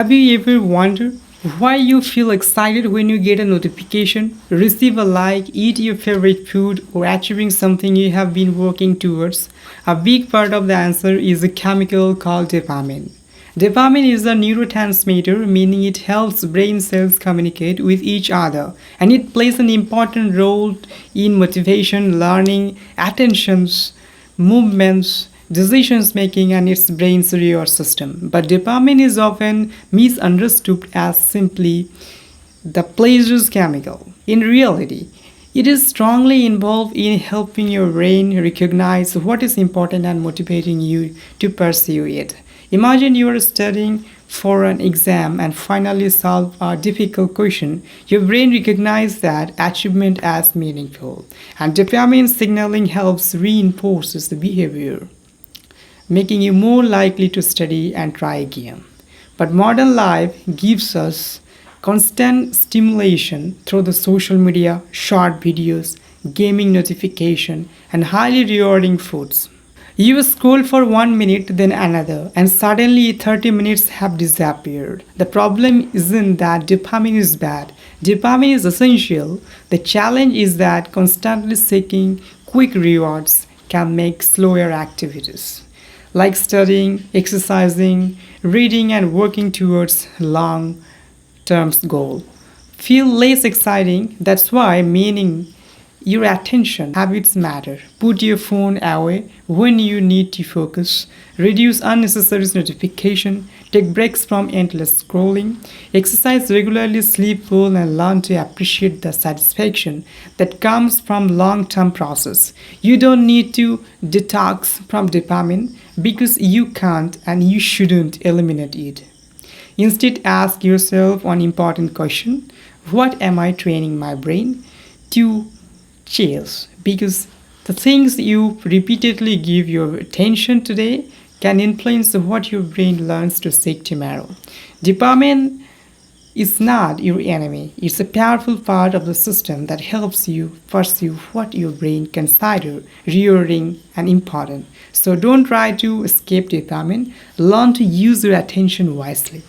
Have you ever wondered why you feel excited when you get a notification, receive a like, eat your favorite food, or achieving something you have been working towards? A big part of the answer is a chemical called dopamine. Dopamine is a neurotransmitter, meaning it helps brain cells communicate with each other, and it plays an important role in motivation, learning, attentions, movements, decisions making, and its brain's reward system. But dopamine is often misunderstood as simply the pleasure chemical. In reality, it is strongly involved in helping your brain recognize what is important and motivating you to pursue it. Imagine you are studying for an exam and finally solve a difficult question. Your brain recognizes that achievement as meaningful, and dopamine signaling helps reinforces the behavior, making you more likely to study and try again. But modern life gives us constant stimulation through the social media, short videos, gaming notification, and highly rewarding foods. You scroll for 1 minute, then another, and suddenly 30 minutes have disappeared. The problem isn't that dopamine is bad. Dopamine is essential. The challenge is that constantly seeking quick rewards can make slower activities like studying, exercising, reading, and working towards long term goal feel less exciting. That's why meaning your attention habits matter. Put your phone away when you need to focus. Reduce unnecessary notification. Take breaks from endless scrolling. Exercise regularly, sleep well, and learn to appreciate the satisfaction that comes from long-term process. You don't need to detox from dopamine because you can't and you shouldn't eliminate it. Instead, ask yourself one important question: what am I training my brain to chase? Because the things you repeatedly give your attention today can influence what your brain learns to seek tomorrow. Dopamine is not your enemy. It's a powerful part of the system that helps you pursue what your brain considers rewarding and important. So don't try to escape dopamine. Learn to use your attention wisely.